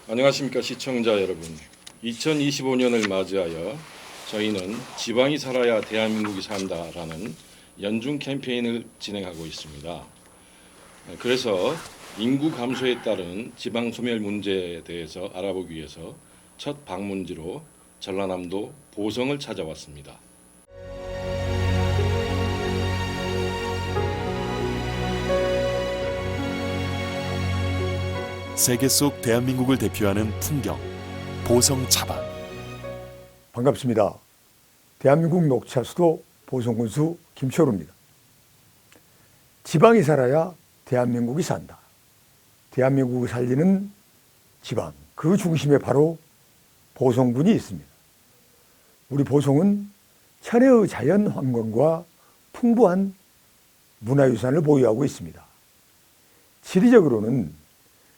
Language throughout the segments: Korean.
안녕하십니까 시청자 여러분. 2025년을 맞이하여 저희는 지방이 살아야 대한민국이 산다라는 연중 캠페인을 진행하고 있습니다. 그래서 인구 감소에 따른 지방 소멸 문제에 대해서 알아보기 위해서 첫 방문지로 전라남도 보성을 찾아왔습니다. 세계 속 대한민국을 대표하는 풍경, 보성 차박. 반갑습니다. 대한민국 녹차 수도 보성군수 김초루입니다. 지방이 살아야 대한민국이 산다. 대한민국을 살리는 지방, 그 중심에 바로 보성군이 있습니다. 우리 보성은 천혜의 자연 환경과 풍부한 문화유산을 보유하고 있습니다. 지리적으로는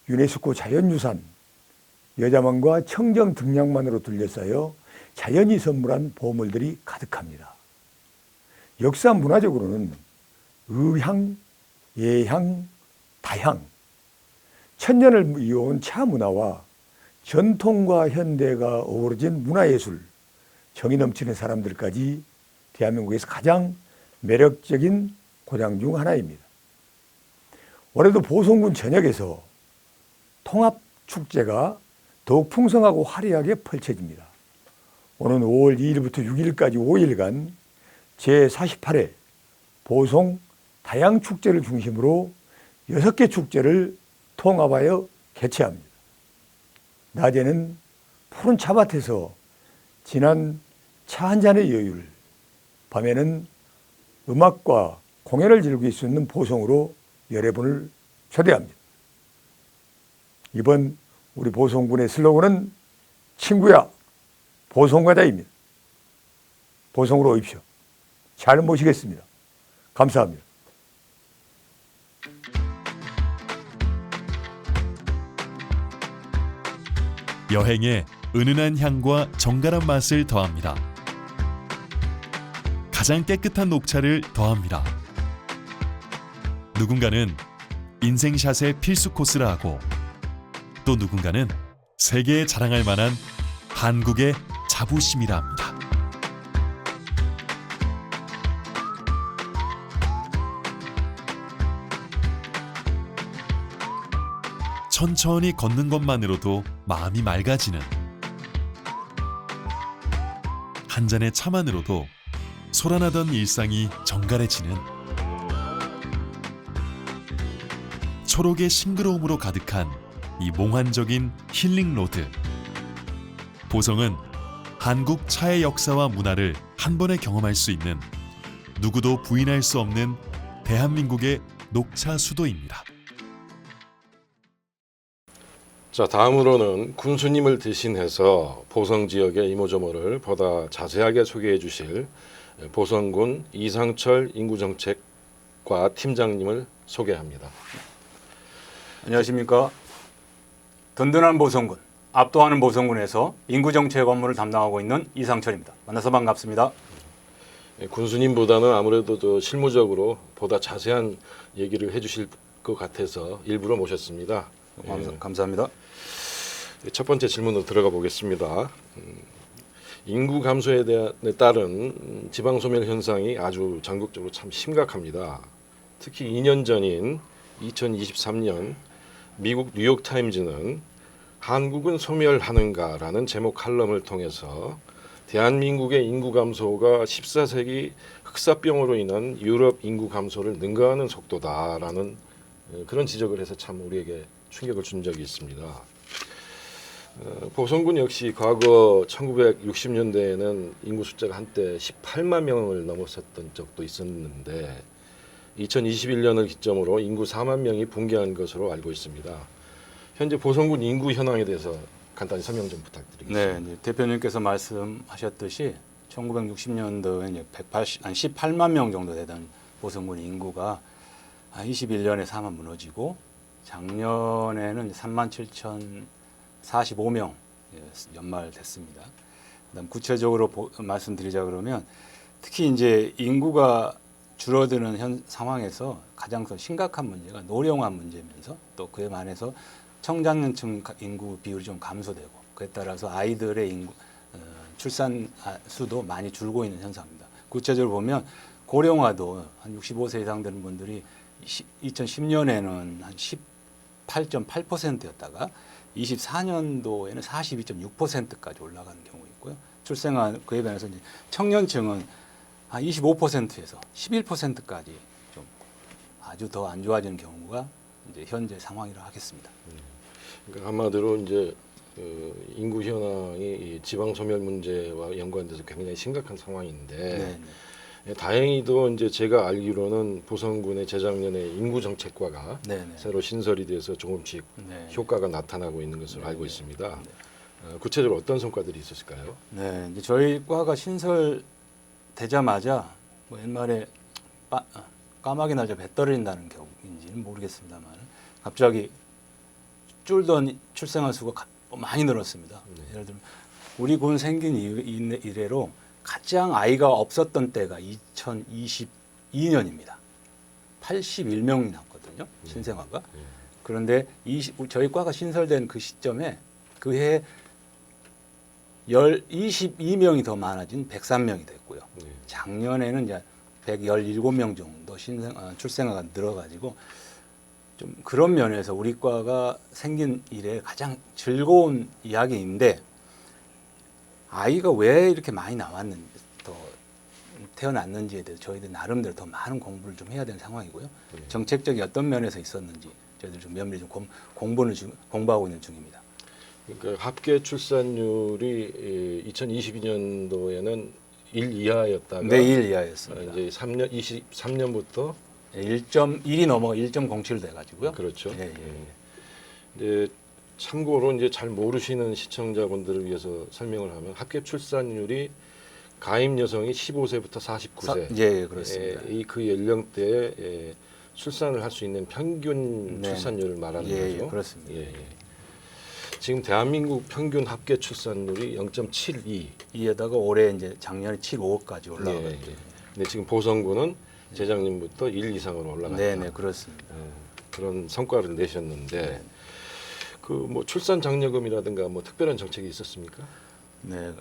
유네스코 자연유산, 여자만과 청정 등량만으로 둘러싸여 자연이 선물한 보물들이 가득합니다. 역사 문화적으로는 의향, 예향, 다향, 천년을 이어온 차 문화와 전통과 현대가 어우러진 문화예술, 정이 넘치는 사람들까지 대한민국에서 가장 매력적인 고장 중 하나입니다. 올해도 보성군 전역에서 통합축제가 더욱 풍성하고 화려하게 펼쳐집니다. 오는 5월 2일부터 6일까지 5일간 제48회 보성 다양축제를 중심으로 6개 축제를 통합하여 개최합니다. 낮에는 푸른 차밭에서 진한 차 한 잔의 여유를, 밤에는 음악과 공연을 즐길 수 있는 보성으로 여러분을 초대합니다. 이번 우리 보성군의 슬로건은 친구야 보성가자입니다. 보성으로 오십시오. 잘 모시겠습니다. 감사합니다. 여행에 은은한 향과 정갈한 맛을 더합니다. 가장 깨끗한 녹차를 더합니다. 누군가는 인생샷의 필수 코스라 하고, 또 누군가는 세계에 자랑할 만한 한국의 자부심이라 합니다. 천천히 걷는 것만으로도 마음이 맑아지는, 한 잔의 차만으로도 소란하던 일상이 정갈해지는, 초록의 싱그러움으로 가득한 이 몽환적인 힐링 로드. 보성은 한국 차의 역사와 문화를 한 번에 경험할 수 있는, 누구도 부인할 수 없는 대한민국의 녹차 수도입니다. 자, 다음으로는 군수님을 대신해서 보성 지역의 이모저모를 보다 자세하게 소개해 주실 보성군 이상철 인구정책과 팀장님을 소개합니다. 안녕하십니까. 든든한 보성군, 압도하는 보성군에서 인구정책 업무를 담당하고 있는 이상철입니다. 만나서 반갑습니다. 군수님보다는 아무래도 더 실무적으로 보다 자세한 얘기를 해주실 것 같아서 일부러 모셨습니다. 감사합니다. 첫 번째 질문으로 들어가 보겠습니다. 인구 감소에 따른 지방 소멸 현상이 아주 전국적으로 참 심각합니다. 특히 2년 전인 2023년 미국 뉴욕타임즈는 한국은 소멸하는가라는 제목 칼럼을 통해서 대한민국의 인구 감소가 14세기 흑사병으로 인한 유럽 인구 감소를 능가하는 속도다라는 그런 지적을 해서 참 우리에게 충격을 준 적이 있습니다. 보성군 역시 과거 1960년대에는 인구 숫자가 한때 18만 명을 넘었었던 적도 있었는데 2021년을 기점으로 인구 4만 명이 붕괴한 것으로 알고 있습니다. 현재 보성군 인구 현황에 대해서 간단히 설명 좀 부탁드리겠습니다. 네, 대표님께서 말씀하셨듯이 1960년도에 18만 명 정도 되던 보성군 인구가 21년에 4만 무너지고 작년에는 37,045명 연말됐습니다. 그다음 구체적으로 말씀드리자 그러면 특히 이제 인구가 줄어드는 상황에서 가장 심각한 문제가 노령화 문제면서 또 그에 반해서 청장년층 인구 비율이 좀 감소되고 그에 따라서 아이들의 출산 수도 많이 줄고 있는 현상입니다. 구체적으로 보면 고령화도 한 65세 이상 되는 분들이 2010년에는 한 18.8%였다가 24년도에는 42.6%까지 올라가는 경우 있고요. 출생아 그에 반해서 이제 청년층은 한 25%에서 11%까지 좀 아주 더 안 좋아지는 경우가 이제 현재 상황이라 하겠습니다. 그러니까 한마디로 이제 인구 현황이 이 지방 소멸 문제와 연관돼서 굉장히 심각한 상황인데 네. 다행히도 이제 제가 알기로는 보성군의 재작년에 인구 정책과가 네. 새로 신설이 돼서 조금씩 네. 효과가 나타나고 있는 것을 알고 있습니다. 구체적으로 어떤 성과들이 있었을까요? 네, 이제 저희 과가 신설되자마자 뭐 옛말에 까마귀 날자 배 떨어진다는 경우인지는 모르겠습니다만 갑자기 줄던 출생아 수가 많이 늘었습니다. 예를 들면 우리 군 생긴 이래로 가장 아이가 없었던 때가 2022년입니다. 81명이 났거든요. 신생아가. 그런데 저희 과가 신설된 그 시점에 그해 22명이 더 많아진 103명이 됐고요. 작년에는 이제 117명 정도 출생아가 늘어가지고 좀 그런 면에서 우리 과가 생긴 이래 가장 즐거운 이야기인데 아이가 왜 이렇게 많이 나왔는지 더 태어났는지에 대해서 저희들 나름대로 더 많은 공부를 좀 해야 되는 상황이고요. 정책적인 어떤 면에서 있었는지 저희들 좀 면밀히 좀 공부하고 있는 중입니다. 그러니까 합계 출산율이 2022년도에는 1 이하였다가 네, 1 이하였습니다. 이제 23년부터 1.1이 넘어 1.07 돼가지고요. 그렇죠. 예, 예. 이제 참고로 이제 잘 모르시는 시청자분들을 위해서 설명을 하면 합계 출산율이 가임 여성이 15세부터 49세, 예, 그렇습니다. 그 연령대에 출산을 할 수 있는 평균 네. 출산율을 말하는 예, 거죠. 예, 그렇습니다. 예, 예. 지금 대한민국 평균 합계 출산율이 0.72. 이에다가 올해 이제 작년에 7.5까지 올라가고 있죠. 근데 지금 보성군은 재작년부터 1 이상으로 올라갔다. 네, 네, 그렇습니다. 그런 성과를 내셨는데 네. 그 뭐 출산 장려금이라든가 뭐 특별한 정책이 있었습니까? 네.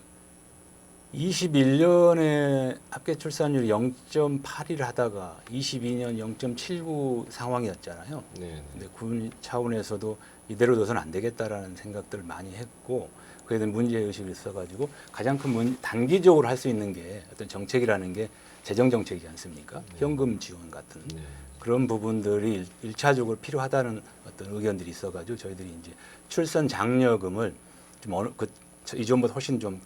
21년에 합계 출산율이 0.81을 하다가 22년 0.79 상황이었잖아요. 네. 근데 군 차원에서도 이대로 둬서는 안 되겠다라는 생각들을 많이 했고 그에 대한 문제 의식이 있어가지고 가장 큰 단기적으로 할 수 있는 게 어떤 정책이라는 게 재정 정책이지 않습니까? 현금 지원 같은 그런 부분들이 일차적으로 필요하다는 어떤 의견들이 있어가지고 저희들이 이제 출산 장려금을 좀 이전보다 훨씬 좀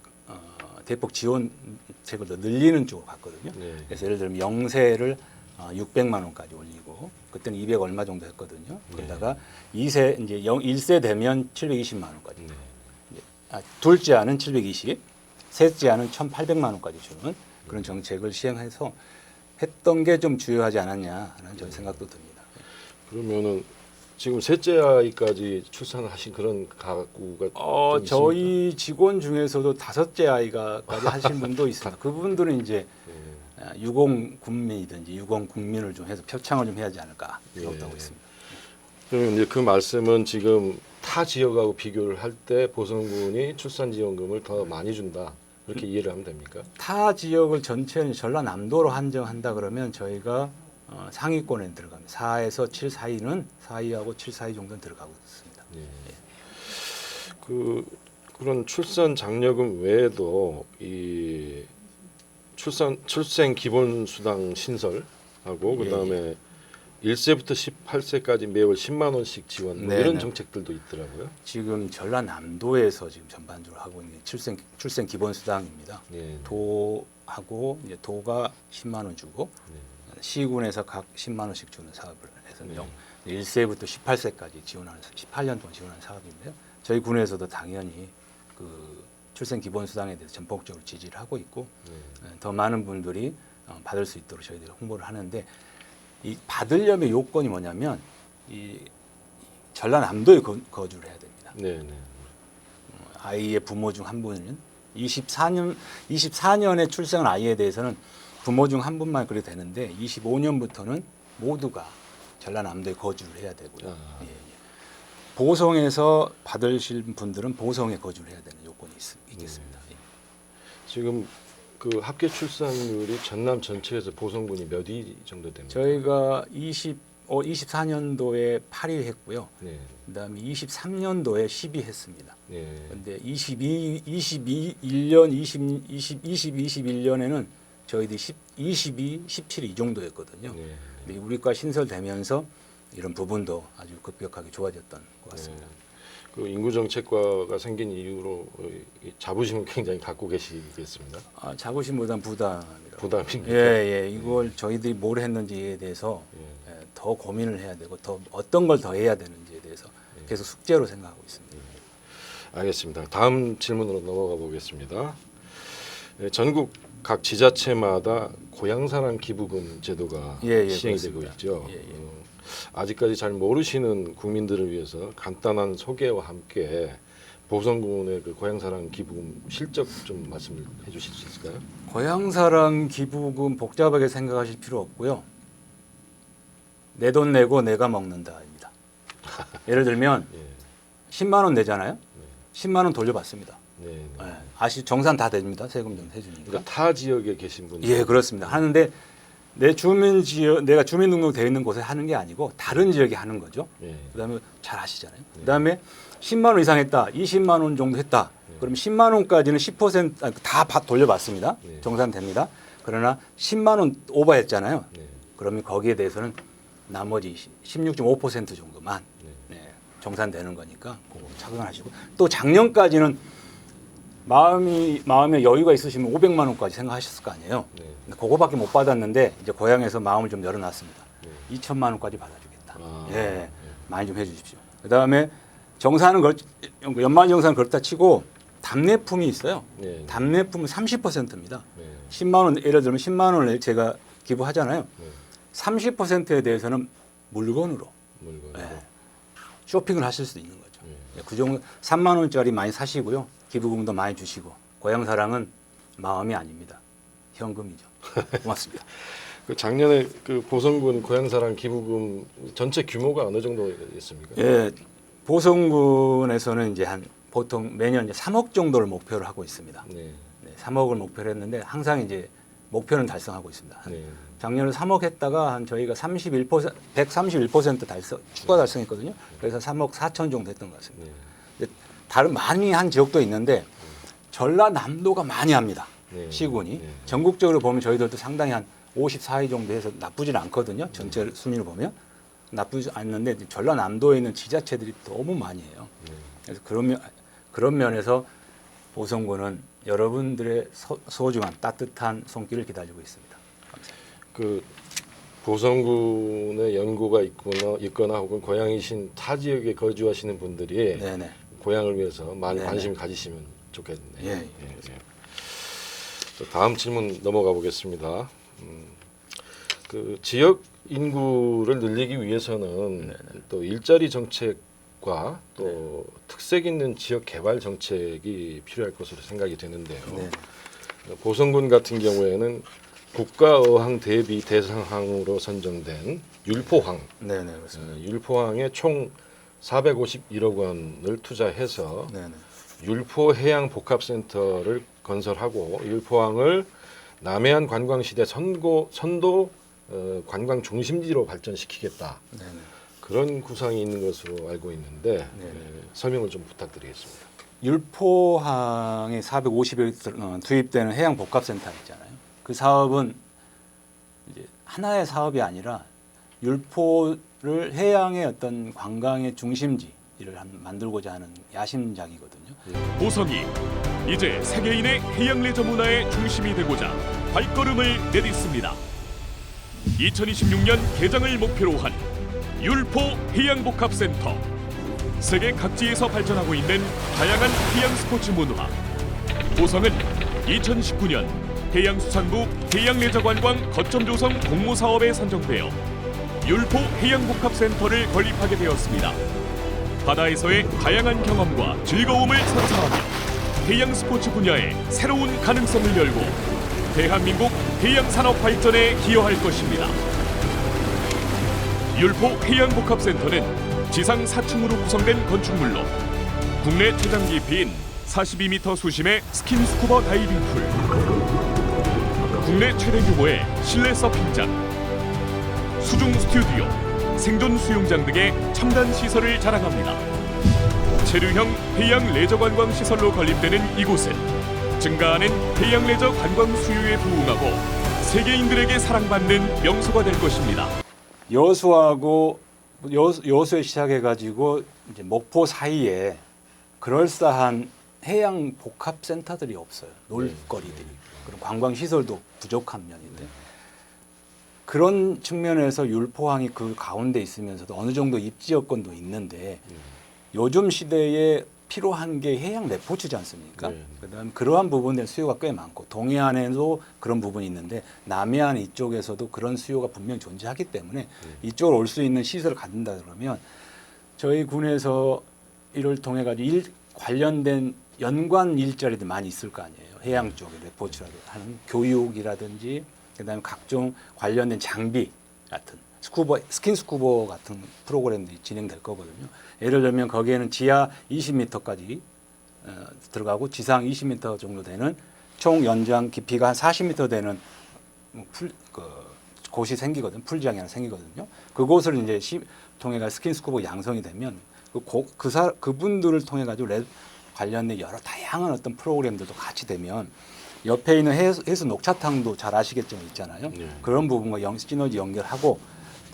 대폭 지원책을 더 늘리는 쪽으로 갔거든요. 네. 그래서 예를 들면 0세를 600만 원까지 올리고 그때는 200 얼마 정도 했거든요. 그러다가 2세 이제 1세 되면 720만 원까지. 둘째 아는 720, 셋째 아는 1,800만 원까지 주는 그런 정책을 시행해서 했던 게 좀 주요하지 않았냐라는 저는 생각도 듭니다. 그러면은 지금 셋째 아이까지 출산을 하신 그런 가구가 좀 저희 직원 중에서도 5째 아이가까지 하신 분도 있습니다. 그분들은 이제 유공 군민이든지 유공 국민을 좀 해서 표창을 좀 해야지 않을까 생각하고 있습니다. 그러면 이제 그 말씀은 지금 타 지역하고 비교를 할 때 보성군이 출산 지원금을 더 많이 준다 그렇게 이해를 하면 됩니까? 타 지역을 전체는 전라남도로 한정한다 그러면 저희가 상위권에 들어갑니다. 4에서 7 사이는 4위하고 7 사이 정도는 들어가고 있습니다. 그런 출산 장려금 외에도 이 출생 기본 수당 신설하고 그다음에 1세부터 18세까지 매월 10만 원씩 지원 뭐 이런 정책들도 있더라고요. 지금 전라남도에서 지금 전반적으로 하고 있는 출생 기본 수당입니다. 도하고 이제 도가 10만 원 주고 시군에서 각 10만 원씩 주는 사업을 해서 1세부터 18세까지 지원하는 18년 동안 지원하는 사업인데요. 저희 군에서도 당연히 그 출생 기본 수당에 대해서 전폭적으로 지지를 하고 있고 더 많은 분들이 받을 수 있도록 저희들이 홍보를 하는데 이 받으려면 요건이 뭐냐면 이 전라남도에 거주를 해야 됩니다. 아이의 부모 중 한 분은 24년에 출생한 아이에 대해서는 부모 중 한 분만 그래도 되는데 25년부터는 모두가 전라남도에 거주를 해야 되고요. 보성에서 받으실 분들은 보성에 거주를 해야 되는 요건이 있겠습니다. 예. 지금 그 합계 출산율이 전남 전체에서 보성군이 몇 위 정도 됩니까? 저희가 24년도에 8위 했고요. 네. 그다음에 23년도에 10위 했습니다. 네. 근데 21년에는 저희들이 22, 17 이 정도였거든요. 네. 근데 우리과 신설되면서 이런 부분도 아주 급격하게 좋아졌던 것 같습니다. 그 인구 정책과가 생긴 이후로 이 자부심을 굉장히 갖고 계시겠습니다. 자부심보다는 부담이라고. 부담입니까? 예. 이걸 저희들이 뭘 했는지에 대해서 더 고민을 해야 되고 더 어떤 걸 더 해야 되는지에 대해서 계속 숙제로 생각하고 있습니다. 알겠습니다. 다음 질문으로 넘어가 보겠습니다. 전국 각 지자체마다 고향사랑 기부금 제도가 시행이 되고 그렇습니다. 있죠. 아직까지 잘 모르시는 국민들을 위해서 간단한 소개와 함께 보성군의 그 고향사랑 기부금 실적 좀 말씀을 해주실 수 있을까요? 고향사랑 기부금 복잡하게 생각하실 필요 없고요. 내 돈 내고 내가 먹는다입니다. 예를 들면 10만 원 내잖아요. 10만 원 돌려받습니다. 네. 정산 다 됩니다. 세금 좀 해주니까. 그러니까 타 지역에 계신 분들. 예, 그렇습니다. 하는데 내 주민 지역, 내가 주민등록 되어 있는 곳에 하는 게 아니고 다른 지역에 하는 거죠. 그다음에 잘 아시잖아요. 그다음에 10만 원 이상 했다, 20만 원 정도 했다. 그럼 10만 원까지는 10% 다 돌려받습니다. 정산됩니다. 그러나 10만 원 오버했잖아요. 그러면 거기에 대해서는 나머지 16.5% 정도만 정산되는 거니까 그거 착용하시고 또 작년까지는 마음에 여유가 있으시면 500만 원까지 생각하셨을 거 아니에요. 근데 그거밖에 못 받았는데 이제 고향에서 마음을 좀 열어놨습니다. 2천만 원까지 받아주겠다. 많이 좀 해주십시오. 그다음에 정산은 연말 정산은 그렇다 치고 답례품이 있어요. 답례품은 30%입니다. 10만 원 예를 들면 10만 원을 제가 기부하잖아요. 30%에 대해서는 물건으로 쇼핑을 하실 수도 있는 거죠. 그 정도 3만 원짜리 많이 사시고요. 기부금도 많이 주시고 고향사랑은 마음이 아닙니다. 현금이죠. 고맙습니다. 그 작년에 그 보성군 고향사랑 기부금 전체 규모가 어느 정도였습니까? 예, 보성군에서는 이제 보통 매년 이제 3억 정도를 목표로 하고 있습니다. 3억을 목표로 했는데 항상 이제 목표는 달성하고 있습니다. 작년에 3억 했다가 저희가 131% 추가 달성했거든요. 그래서 3억 4천 정도 했던 것 같습니다. 다른 많이 한 지역도 있는데 전라남도가 많이 합니다. 시군이 전국적으로 보면 저희들도 상당히 한 54위 정도 해서 나쁘진 않거든요. 전체 순위를 보면 나쁘지 않는데 전라남도에 있는 지자체들이 너무 많이 해요. 그래서 그런 면에서 보성군은 여러분들의 소중한 따뜻한 손길을 기다리고 있습니다. 감사합니다. 그 보성군에 연고가 있거나 혹은 고향이신 타 지역에 거주하시는 분들이 고향을 위해서 많이 관심 가지시면 좋겠네요. 다음 질문 넘어가 보겠습니다. 그 지역 인구를 늘리기 위해서는 또 일자리 정책과 또 특색 있는 지역 개발 정책이 필요할 것으로 생각이 되는데요. 보성군 같은 경우에는 국가어항 대비 대상항으로 선정된 율포항, 율포항에 총 451억 원을 투자해서 율포 해양 복합센터를 건설하고 율포항을 남해안 관광시대 선도 관광 중심지로 발전시키겠다. 그런 구상이 있는 것으로 알고 있는데 설명을 좀 부탁드리겠습니다. 율포항에 450억 투입되는 해양 복합센터 있잖아요. 그 사업은 이제 하나의 사업이 아니라 율포를 해양의 어떤 관광의 중심지를 만들고자 하는 야심작이거든요. 보성이 이제 세계인의 해양 레저 문화의 중심이 되고자 발걸음을 내딛습니다. 2026년 개장을 목표로 한 율포 해양복합센터. 세계 각지에서 발전하고 있는 다양한 해양 스포츠 문화. 보성은 2019년 해양수산부 해양레저관광 거점 조성 공모 사업에 선정되어 율포 해양복합센터를 건립하게 되었습니다. 바다에서의 다양한 경험과 즐거움을 선사하며 해양 스포츠 분야에 새로운 가능성을 열고 대한민국 해양산업 발전에 기여할 것입니다. 율포 해양복합센터는 지상 4층으로 구성된 건축물로 국내 최장 깊이인 42m 수심의 스킨스쿠버 다이빙풀, 국내 최대 규모의 실내 서핑장, 수중 스튜디오, 생존 수영장 등의 첨단 시설을 자랑합니다. 체류형 해양 레저 관광 시설로 건립되는 이곳은 증가하는 해양 레저 관광 수요에 부응하고 세계인들에게 사랑받는 명소가 될 것입니다. 여수에 시작해가지고 이제 목포 사이에 그럴싸한 해양 복합 센터들이 없어요. 놀거리들이. 그리고 관광 시설도 부족한 면인데 그런 측면에서 율포항이 그 가운데 있으면서도 어느 정도 입지 여건도 있는데 요즘 시대에 필요한 게 해양 레포츠지 않습니까? 그다음 그러한 부분에 수요가 꽤 많고 동해안에도 그런 부분이 있는데 남해안 이쪽에서도 그런 수요가 분명히 존재하기 때문에 이쪽으로 올 수 있는 시설을 갖는다 그러면 저희 군에서 이를 통해 가지고 관련된 연관 일자리도 많이 있을 거 아니에요. 해양 쪽에 레포츠라든지 하는 교육이라든지 그다음에 각종 관련된 장비 같은 스킨스쿠버 같은 프로그램들이 진행될 거거든요. 예를 들면 거기에는 지하 20m까지 들어가고 지상 20m 정도 되는 총 연장 깊이가 한 40m 되는 곳이 생기거든요. 풀장이 하나 생기거든요. 그곳을 이제 통해가 스킨스쿠버 양성이 되면 그분들을 통해 가지고 관련된 여러 다양한 어떤 프로그램들도 같이 되면 옆에 있는 해수 녹차탕도 잘 아시겠지만 있잖아요. 그런 부분과 시너지 연결하고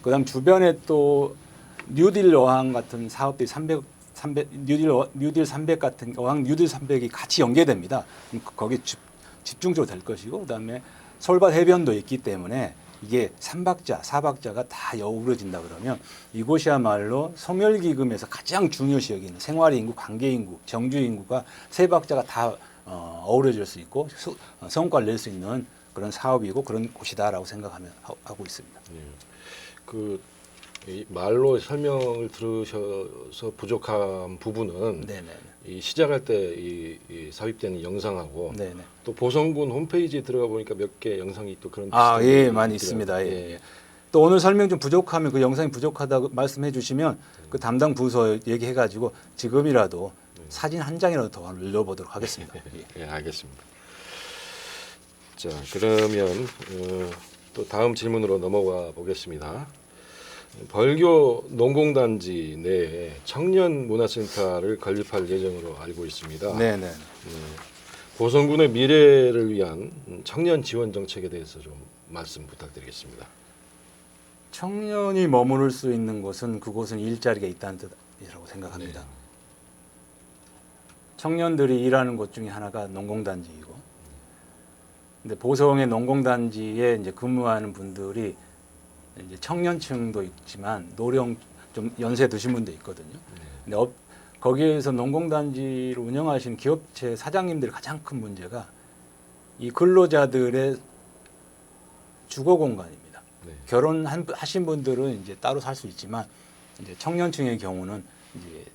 그다음 주변에 또 뉴딜 어항 같은 사업들이 뉴딜 300 같은 어항 뉴딜 300이 같이 연계됩니다. 거기 집중적으로 될 것이고 그다음에 솔밭 해변도 있기 때문에 이게 3박자, 4박자가 다 어우러진다 그러면 이곳이야말로 소멸기금에서 가장 중요시 여기는 생활인구, 관계인구, 정주인구가 3박자가 다 어우러질 수 있고 성과를 낼 수 있는 그런 사업이고 그런 곳이다라고 생각하고 있습니다. 이 말로 설명을 들으셔서 부족한 부분은 이 시작할 때 이 삽입되는 영상하고 또 보성군 홈페이지에 들어가 보니까 몇 개 영상이 또 그런 예, 많이 있습니다. 예. 또 오늘 설명 좀 부족하면 그 영상이 부족하다고 말씀해 주시면 그 담당 부서 얘기해 가지고 지금이라도 사진 한 장이라도 더 올려보도록 하겠습니다. 예, 알겠습니다. 자, 그러면 또 다음 질문으로 넘어가 보겠습니다. 벌교 농공단지 내에 청년 문화센터를 건립할 예정으로 알고 있습니다. 네네. 보성군의 미래를 위한 청년 지원 정책에 대해서 좀 말씀 부탁드리겠습니다. 청년이 머무를 수 있는 곳은 그곳은 일자리가 있다는 뜻이라고 생각합니다. 청년들이 일하는 곳 중에 하나가 농공단지이고, 근데 보성의 농공단지에 이제 근무하는 분들이 이제 청년층도 있지만 노령 좀 연세 드신 분도 있거든요. 근데 거기에서 농공단지를 운영하시는 기업체 사장님들의 가장 큰 문제가 이 근로자들의 주거 공간입니다. 결혼하신 분들은 이제 따로 살 수 있지만 이제 청년층의 경우는 이제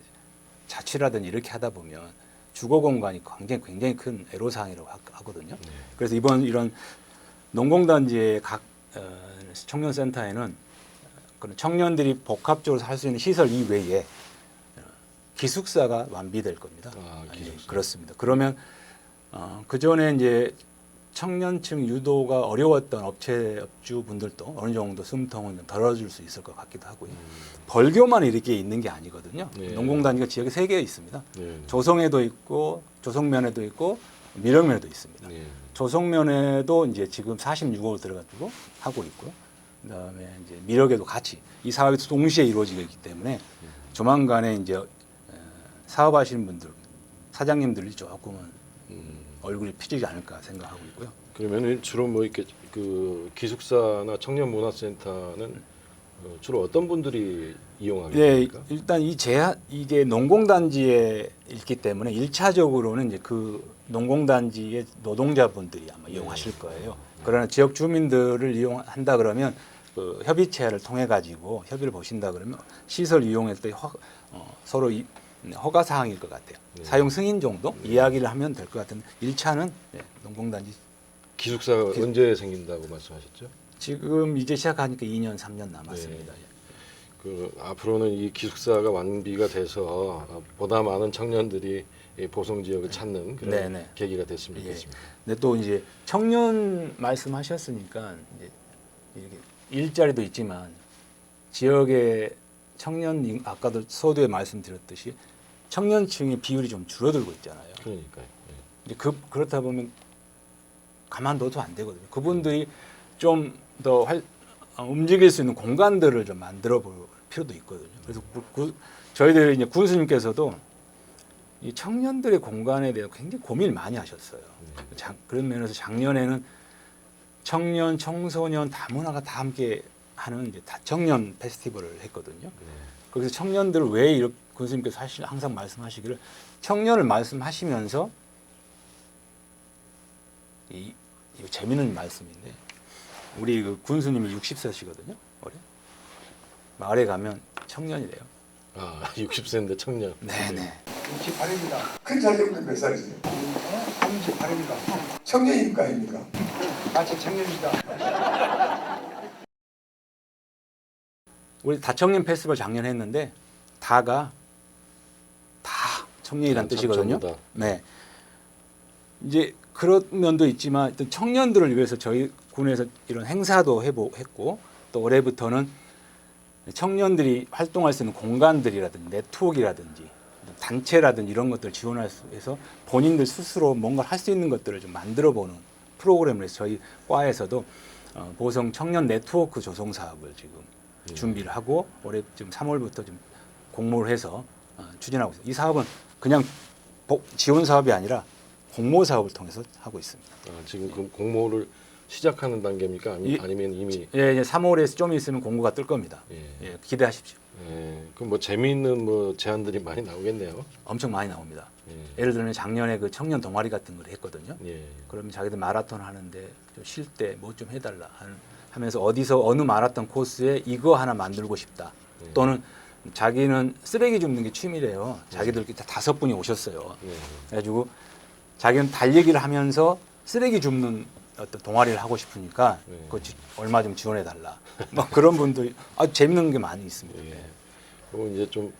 자취라든지 이렇게 하다 보면 주거 공간이 굉장히 큰 애로사항이라고 하거든요. 그래서 이런 농공단지의 각 청년센터에는 그런 청년들이 복합적으로 살 수 있는 시설 이외에 기숙사가 완비될 겁니다. 기숙사. 그렇습니다. 그러면 그 전에 이제 청년층 유도가 어려웠던 업주분들도 어느 정도 숨통은 좀 덜어줄 수 있을 것 같기도 하고요. 벌교만 이렇게 있는 게 아니거든요. 농공단지가 지역에 3개 있습니다. 조성에도 있고 조성면에도 있고 미령면에도 있습니다. 조성면에도 이제 지금 46억 들어가지고 하고 있고요. 그다음에 이제 미력에도 같이 이 사업이 동시에 이루어지기 때문에 조만간에 이제 사업하시는 분들, 사장님들이 조금은 얼굴이 피지지 않을까 생각하고 있고요. 그러면 주로 뭐 이렇게 그 기숙사나 청년 문화센터는 주로 어떤 분들이 이용하게 됩니까? 일단 이게 농공단지에 있기 때문에 1차적으로는 이제 그 농공단지의 노동자분들이 아마 이용하실 거예요. 그러나 지역 주민들을 이용한다 그러면 그 협의체를 통해 가지고 협의를 보신다 그러면 시설 이용할 때 서로 허가 사항일 것 같아요. 사용 승인 정도 이야기를 하면 될 것 같은데 1차는 농공단지 기숙사가 언제 생긴다고 말씀하셨죠? 지금 이제 시작하니까 2년 3년 남았습니다. 그 앞으로는 이 기숙사가 완비가 돼서 보다 많은 청년들이 이 보성 지역을 찾는 그런 네네. 계기가 됐으면 예. 좋겠습니다. 근데 또 이제 청년 말씀하셨으니까 이제 이렇게 일자리도 있지만 지역의 청년 아까도 서두에 말씀드렸듯이 청년층의 비율이 좀 줄어들고 있잖아요. 그러니까요. 예. 이제 그렇다 보면 가만둬도 안 되거든요. 그분들이 좀 더 움직일 수 있는 공간들을 좀 만들어 볼 필요도 있거든요. 그래서 저희들 이제 군수님께서도 이 청년들의 공간에 대해서 굉장히 고민을 많이 하셨어요. 그런 면에서 작년에는 청년, 청소년, 다문화가 다 함께 하는 이제 다청년 페스티벌을 했거든요. 거기서 청년들을 왜 이렇게 군수님께서 항상 말씀하시기를 청년을 말씀하시면서 이거 재미있는 말씀인데 우리 그 군수님이 60세시거든요. 올해 마을에 가면 청년이래요. 아, 60세인데 청년. 네네. 68입니다. 큰 자녀분들 몇 살이세요? 38입니다. 청년입니까 아닙니까? 아직 청년입니다. 우리 다청년 페스티벌 작년 했는데 다가 다 청년이란 뜻이거든요. 전부 다. 네. 이제 그런 면도 있지만 또 청년들을 위해서 저희 군에서 이런 행사도 했고 또 올해부터는 청년들이 활동할 수 있는 공간들이라든지 네트워크라든지 단체라든지 이런 것들을 지원할 수 해서 본인들 스스로 뭔가를 할 수 있는 것들을 좀 만들어보는 프로그램을 해서 저희 과에서도 보성 청년 네트워크 조성 사업을 지금 준비를 하고 올해 지금 3월부터 좀 공모를 해서 추진하고 있습니다. 이 사업은 그냥 지원 사업이 아니라 공모 사업을 통해서 하고 있습니다. 지금 그 공모를 시작하는 단계입니까? 아니면 이미? 예, 이제 3월에 좀 있으면 공고가 뜰 겁니다. 예, 기대하십시오. 예, 그럼 뭐 재미있는 뭐 제안들이 많이 나오겠네요. 엄청 많이 나옵니다. 예. 예를 들면 작년에 그 청년 동아리 같은 걸 했거든요. 예. 그러면 자기들 마라톤 하는데 좀 쉴 때 뭐 좀 해달라 하면서 어디서 어느 마라톤 코스에 이거 하나 만들고 싶다. 또는 자기는 쓰레기 줍는 게 취미래요. 자기들끼리 다 5분이 오셨어요. 그래가지고 자기는 달리기를 하면서 쓰레기 줍는 어떤 동아리를 하고 싶으니까 그거 얼마 좀 지원해 달라. 뭐 그런 분들이 아주 재밌는 게 많이 있습니다. 예. 그리고 이제 좀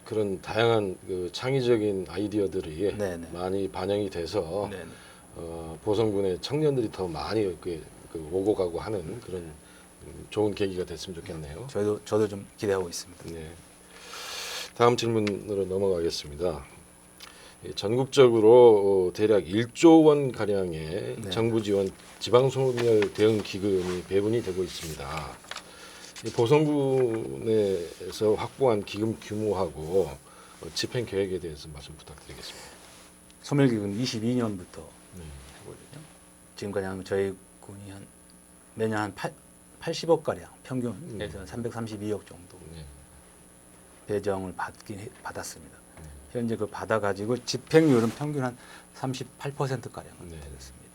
그런 다양한 그 창의적인 아이디어들이 네네. 많이 반영이 돼서 네네. 보성군의 청년들이 더 많이 그 오고 가고 하는 그런 좋은 계기가 됐으면 좋겠네요. 저도 좀 기대하고 있습니다. 네. 다음 질문으로 넘어가겠습니다. 전국적으로 대략 1조 원 가량의 네. 정부 지원 지방소멸 대응 기금이 배분이 되고 있습니다. 이 보성군에서 확보한 기금 규모하고 집행 계획에 대해서 말씀 부탁드리겠습니다. 소멸기금 22년부터 하거든요. 지금까지 하면 저희 군이 한 매년 한 80억 가량 평균에서 332억 정도 네. 배정을 받았습니다. 현재 그 받아가지고 집행률은 평균 한 38% 가량 네. 되었습니다.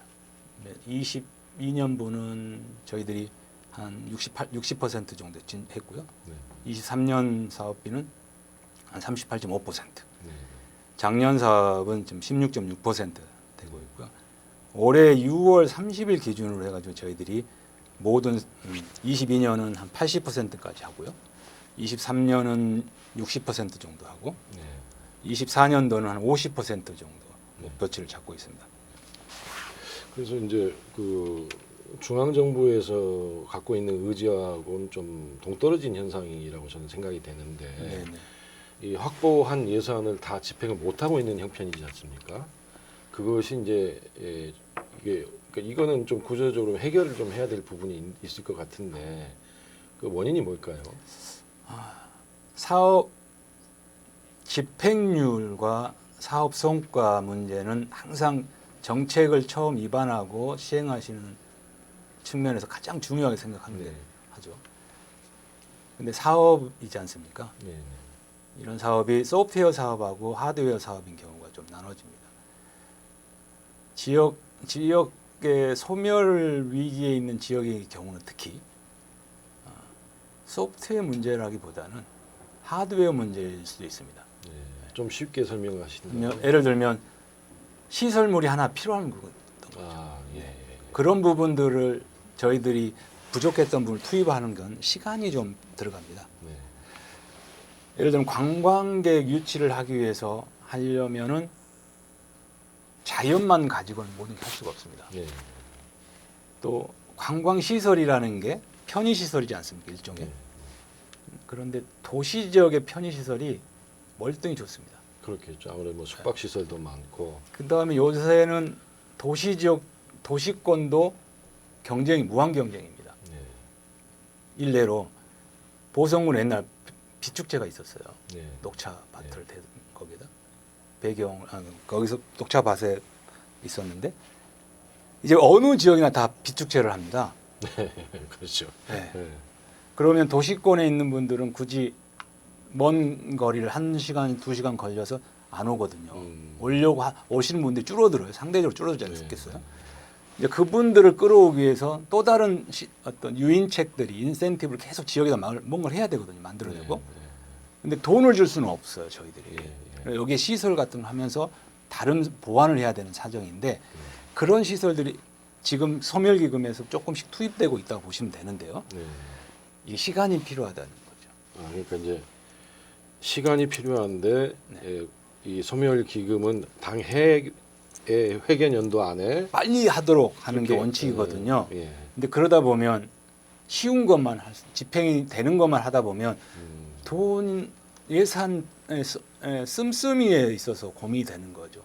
22년분은 저희들이 한 60% 정도 했고요. 네. 23년 사업비는 한 38.5%. 네. 작년 사업은 지금 16.6% 되고 있고요. 올해 6월 30일 기준으로 해가지고 저희들이 모든 22년은 한 80%까지 하고요. 23년은 60% 정도 하고 네. 24년도는 한 50% 정도 목표치를 잡고 있습니다. 그래서 이제 그 중앙 정부에서 갖고 있는 의지하고는 좀 동떨어진 현상이라고 저는 생각이 되는데 네네. 이 확보한 예산을 다 집행을 못 하고 있는 형편이지 않습니까? 그것이 이제 이게 그러니까 이거는 좀 구조적으로 해결을 좀 해야 될 부분이 있을 것 같은데 그 원인이 뭘까요? 사업 집행률과 사업 성과 문제는 항상 정책을 처음 입안하고 시행하시는 측면에서 가장 중요하게 생각하는 게 하죠. 근데 사업이지 않습니까? 네. 이런 사업이 소프트웨어 사업하고 하드웨어 사업인 경우가 좀 나눠집니다. 지역의 소멸 위기에 있는 지역의 경우는 특히 소프트웨어 문제라기보다는 하드웨어 문제일 수도 있습니다. 네. 좀 쉽게 설명하시면 예를 들면 시설물이 하나 필요한 부분, 예. 그런 부분들을 저희들이 부족했던 부분을 투입하는 건 시간이 좀 들어갑니다. 네. 예를 들면 관광객 유치를 하기 위해서 하려면은 자연만 가지고는 모든 게 할 수가 없습니다. 예. 또 관광 시설이라는 게 편의 시설이지 않습니까? 일종의. 예. 그런데 도시 지역의 편의 시설이 월등히 좋습니다. 그렇겠죠. 아무래도 뭐 숙박 시설도 많고. 그다음에 요새는 도시 지역 도시권도 경쟁이 무한 경쟁입니다. 예. 일례로 보성군 옛날 비축제가 있었어요. 예. 녹차 밭을 거기다 배경 거기서 녹차 밭에 있었는데 이제 어느 지역이나 다 비축제를 합니다. 그렇죠. 네. 예. 그러면 도시권에 있는 분들은 굳이 먼 거리를 1시간, 2시간 걸려서 안 오거든요. 오려고 오시는 분들이 줄어들어요. 상대적으로 줄어들지 않겠어요? 이제 그분들을 끌어오기 위해서 또 다른 어떤 유인책들이 인센티브를 계속 지역에다 뭔가를 해야 되거든요. 만들어내고. 근데 돈을 줄 수는 없어요. 저희들이. 그래서 여기에 시설 같은 걸 하면서 다른 보완을 해야 되는 사정인데 그런 시설들이 지금 소멸기금에서 조금씩 투입되고 있다고 보시면 되는데요. 이게 시간이 필요하다는 거죠. 그러니까 이제 시간이 필요한데 네. 이 소멸 기금은 당 해의 회계 연도 안에 빨리 하도록 하는 게 그렇게, 원칙이거든요. 예. 근데 그러다 보면 쉬운 것만 집행이 되는 것만 하다 보면 돈 예산의 씀씀이에 있어서 고민이 되는 거죠.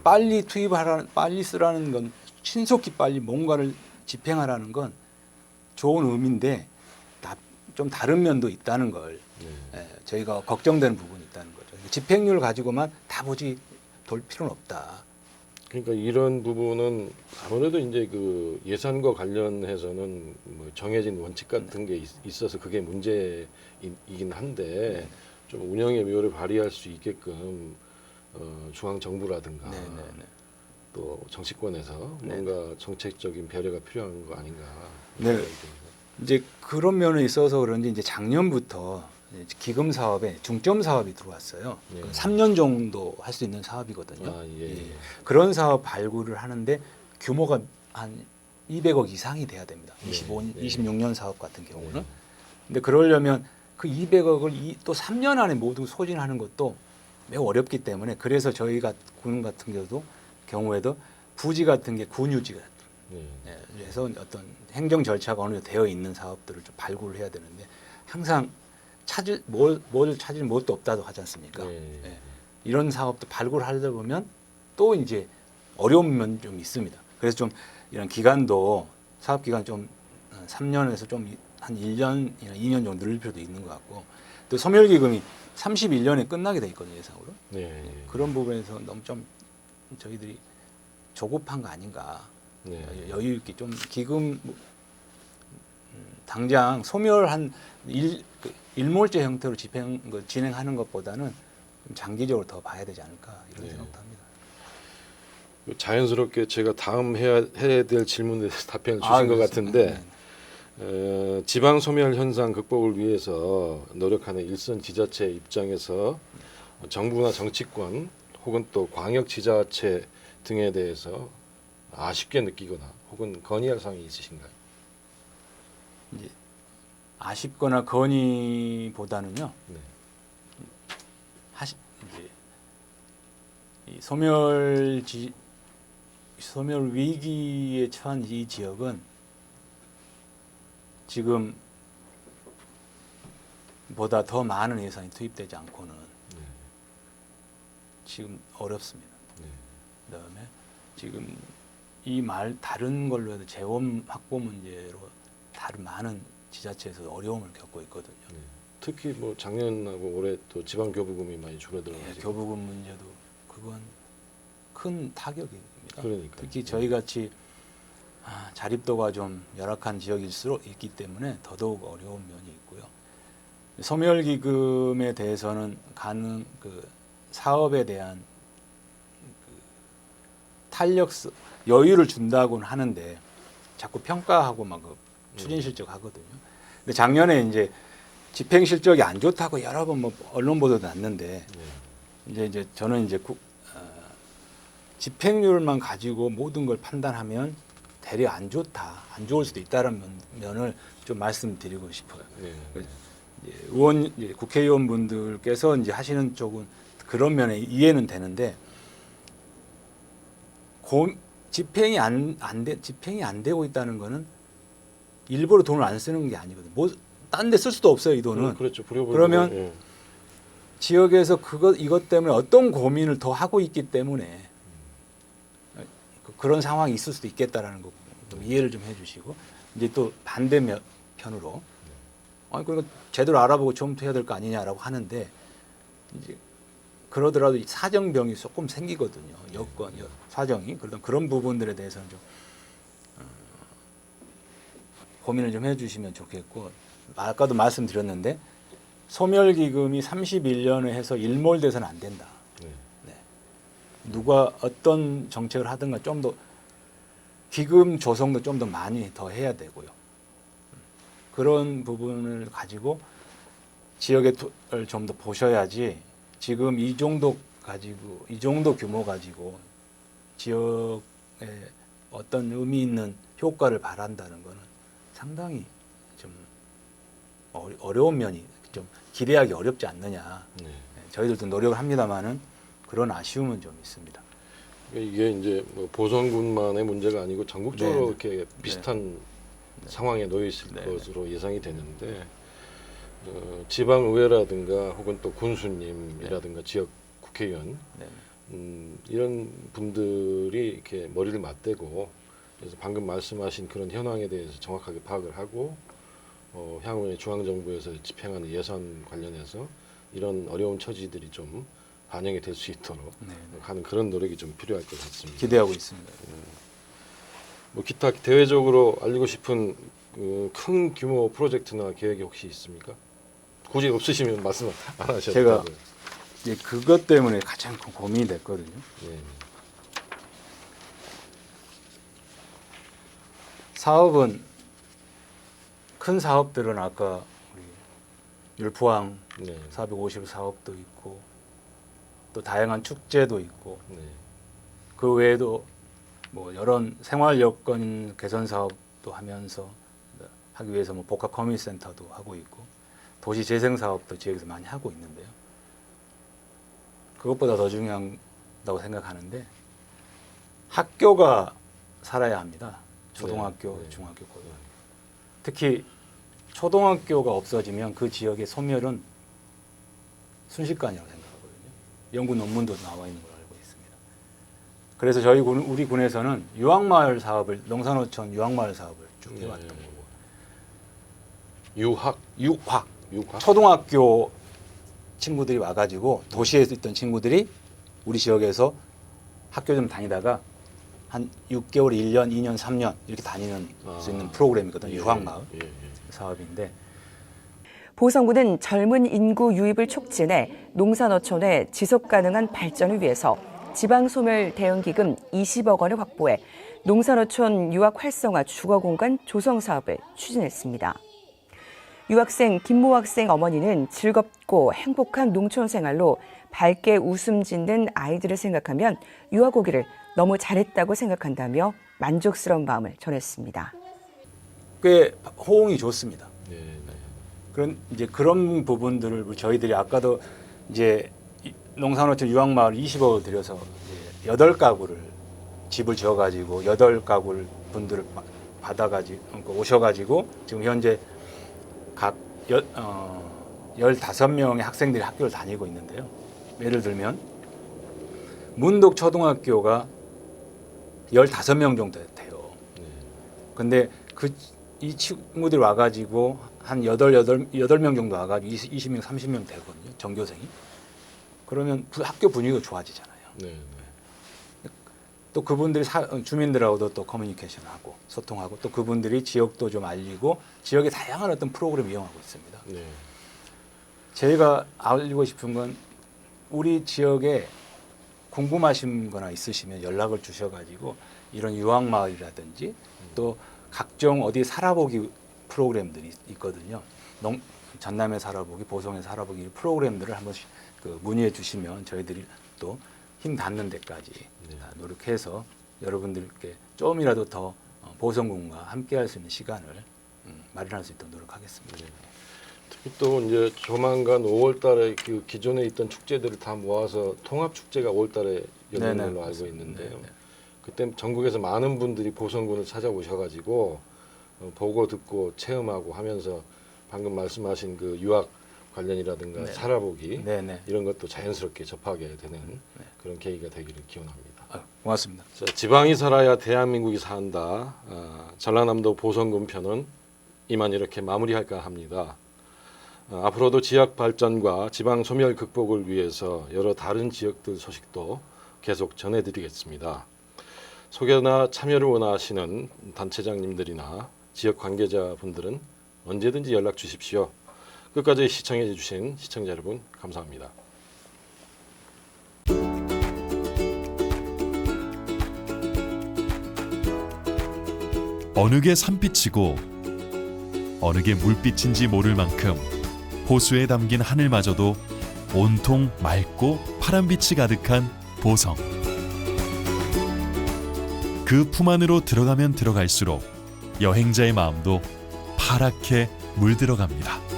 빨리 투입하라는 빨리 쓰라는 건 신속히 빨리 뭔가를 집행하라는 건 좋은 의미인데 좀 다른 면도 있다는 걸 저희가 걱정되는 부분이 있다는 거죠. 집행률 가지고만 다 보지 돌 필요는 없다. 그러니까 이런 부분은 아무래도 이제 그 예산과 관련해서는 뭐 정해진 원칙 같은 게 있어서 그게 문제이긴 한데 좀 운영의 묘를 발휘할 수 있게끔 중앙 정부라든가 또 정치권에서 뭔가 정책적인 배려가 필요한 거 아닌가. 네. 이제 그런 면에 있어서 그런지 이제 작년부터 기금 사업에 중점 사업이 들어왔어요. 3년 정도 할 수 있는 사업이거든요. 그런 사업 발굴을 하는데 규모가 한 200억 이상이 돼야 됩니다. 26년 사업 같은 경우는. 근데 그러려면 그 200억을 또 3년 안에 모두 소진하는 것도 매우 어렵기 때문에 그래서 저희가 군 같은 경우에도 부지 같은 게 군유지 같은 그래서 어떤 행정 절차가 어느 정도 되어 있는 사업들을 좀 발굴을 해야 되는데 항상 뭘 찾을 것도 없다도 하지 않습니까? 이런 사업도 발굴하려다 보면 또 이제 어려운 면이 좀 있습니다. 그래서 좀 이런 기간도 사업 기간 좀 3년에서 좀 한 1년이나 2년 정도 늘릴 필요도 있는 것 같고 또 소멸기금이 31년에 끝나게 돼 있거든요 예상으로. 그런 부분에서 너무 좀 저희들이 조급한 거 아닌가. 여유 있게 좀 기금 당장 소멸한 일몰제 형태로 진행하는 것보다는 좀 장기적으로 더 봐야 되지 않을까 이런 생각도 합니다. 자연스럽게 제가 다음 해야 될 질문에 대해서 답변을 주신 것 같은데 지방 소멸 현상 극복을 위해서 노력하는 일선 지자체 입장에서 정부나 정치권 혹은 또 광역 지자체 등에 대해서 아쉽게 느끼거나 혹은 건의할 사항이 있으신가요? 이제 아쉽거나 건의보다는요. 이제 이 소멸 위기에 처한 이 지역은 지금 보다 더 많은 예산이 투입되지 않고는 지금 어렵습니다. 그다음에 지금 다른 걸로 해도 재원 확보 문제로 다른 많은 지자체에서 어려움을 겪고 있거든요. 특히 뭐 작년하고 올해 또 지방 교부금이 많이 줄어들어가지고 교부금 문제도 그건 큰 타격입니다. 그러니까요. 특히 저희 같이 자립도가 좀 열악한 지역일수록 있기 때문에 더더욱 어려운 면이 있고요. 소멸기금에 대해서는 사업에 대한 여유를 준다고는 하는데 자꾸 평가하고 막 추진 실적 하거든요. 근데 작년에 이제 집행 실적이 안 좋다고 여러 번 언론 보도도 났는데 이제 저는 이제 집행률만 가지고 모든 걸 판단하면 대려 안 좋을 수도 있다는 면을 좀 말씀드리고 싶어요. 국회의원분들께서 이제 하시는 쪽은 그런 면에 이해는 되는데 집행이 안 되고 있다는 거는 일부러 돈을 안 쓰는 게 아니거든요. 뭐 딴 데 쓸 수도 없어요, 이 돈은. 그렇죠. 그러면 예. 지역에서 이것 때문에 어떤 고민을 더 하고 있기 때문에 그런 상황이 있을 수도 있겠다라는 거 좀 이해를 좀 해주시고 이제 또 반대편으로 아니 그러니까 제대로 알아보고 좀 해야 될 거 아니냐라고 하는데 이제 그러더라도 사정병이 조금 생기거든요. 여건 사정이 그런 부분들에 대해서는 좀 고민을 좀 해주시면 좋겠고 아까도 말씀드렸는데 소멸기금이 31년에 해서 일몰돼서는 안 된다. 네. 누가 어떤 정책을 하든가 좀 더 기금 조성도 좀 더 많이 더 해야 되고요. 그런 부분을 가지고 지역을 좀 더 보셔야지 지금 이 정도 규모 가지고 지역에 어떤 의미 있는 효과를 바란다는 거는 상당히 좀 어려운 면이 좀 기대하기 어렵지 않느냐. 네. 저희들도 노력을 합니다만은 그런 아쉬움은 좀 있습니다. 이게 이제 뭐 보성군만의 문제가 아니고 전국적으로 네. 이렇게 비슷한 상황에 놓여 있을 네. 것으로 예상이 되는데 지방의회라든가 혹은 또 군수님이라든가 지역 국회의원 네. 이런 분들이 이렇게 머리를 맞대고 그래서 방금 말씀하신 그런 현황에 대해서 정확하게 파악을 하고 향후에 중앙정부에서 집행하는 예산 관련해서 이런 어려운 처지들이 좀 반영이 될 수 있도록 네. 하는 그런 노력이 좀 필요할 것 같습니다. 기대하고 있습니다. 뭐 기타 대외적으로 알리고 싶은 큰 규모 프로젝트나 계획이 혹시 있습니까? 굳이 없으시면 말씀 안 하셔도 제가 돼요. 이제 그것 때문에 가장 큰 고민이 됐거든요. 네. 사업은 큰 사업들은 아까 우리 율포항 네. 450 사업도 있고 또 다양한 축제도 있고 네. 그 외에도 뭐 여러 생활 여건 개선 사업도 하면서 하기 위해서 뭐 복합 커뮤니티 센터도 하고 있고 도시 재생 사업도 지역에서 많이 하고 있는데요. 그것보다 더 중요하다고 생각하는데 학교가 살아야 합니다. 초등학교, 네. 중학교, 고등학교. 특히 초등학교가 없어지면 그 지역의 소멸은 순식간이라고 생각하거든요. 연구 논문도 나와 있는 걸로 알고 있습니다. 그래서 우리 군에서는 유학마을 사업을 농산어촌 유학마을 사업을 쭉 해왔던 네. 거고. 유학. 초등학교 친구들이 와가지고 도시에 있던 친구들이 우리 지역에서 학교 좀 다니다가 한 6개월, 1년, 2년, 3년 이렇게 다니는 수 있는 프로그램이거든요. 유학마을 사업인데 보성군은 젊은 인구 유입을 촉진해 농산어촌의 지속가능한 발전을 위해서 지방소멸 대응기금 20억 원을 확보해 농산어촌 유학 활성화 주거공간 조성 사업을 추진했습니다. 유학생 김모 학생 어머니는 즐겁고 행복한 농촌 생활로 밝게 웃음 짓는 아이들을 생각하면 유학 오기를 너무 잘했다고 생각한다며 만족스러운 마음을 전했습니다. 꽤 호응이 좋습니다. 네. 이제 그런 부분들을 저희들이 아까도 이제 농산어촌 유학마을 20억을 들여서 이제 8가구를 집을 지어가지고 8가구를 분들을 받아가지고 오셔가지고 지금 현재 각 15명의 학생들이 학교를 다니고 있는데요. 예를 들면 문덕 초등학교가 15명 정도 돼요. 근데 이 친구들이 와가지고 한 8명 정도 와가지고 20명, 30명 되거든요. 전교생이. 그러면 학교 분위기가 좋아지잖아요. 네. 또 그분들이 주민들하고도 또 커뮤니케이션하고 소통하고 또 그분들이 지역도 좀 알리고 지역의 다양한 어떤 프로그램을 이용하고 있습니다. 네. 제가 알리고 싶은 건 우리 지역에 궁금하신 거나 있으시면 연락을 주셔가지고 이런 유학마을이라든지 또 각종 어디 살아보기 프로그램들이 있거든요. 전남에 살아보기, 보성에 살아보기 프로그램들을 한 번씩 문의해 주시면 저희들이 또 힘 닿는 데까지 노력해서 여러분들께 조금이라도 더 보성군과 함께할 수 있는 시간을 마련할 수 있도록 노력하겠습니다. 또 이제 조만간 5월달에 그 기존에 있던 축제들을 다 모아서 통합 축제가 5월달에 열리는 네네, 걸로 알고 맞습니다. 있는데요. 네네. 그때 전국에서 많은 분들이 보성군을 찾아오셔가지고 보고 듣고 체험하고 하면서 방금 말씀하신 그 유학 관련이라든가 네네. 살아보기 네네. 이런 것도 자연스럽게 접하게 되는 그런 계기가 되기를 기원합니다. 고맙습니다. 자, 지방이 살아야 대한민국이 산다. 전라남도 보성군 편은 이만 이렇게 마무리할까 합니다. 앞으로도 지역 발전과 지방 소멸 극복을 위해서 여러 다른 지역들 소식도 계속 전해드리겠습니다. 소개나 참여를 원하시는 단체장님들이나 지역 관계자분들은 언제든지 연락 주십시오. 끝까지 시청해 주신 시청자 여러분 감사합니다. 어느 게 산빛이고 어느 게 물빛인지 모를 만큼 호수에 담긴 하늘마저도 온통 맑고 파란빛이 가득한 보성. 그 품 안으로 들어가면 들어갈수록 여행자의 마음도 파랗게 물들어갑니다.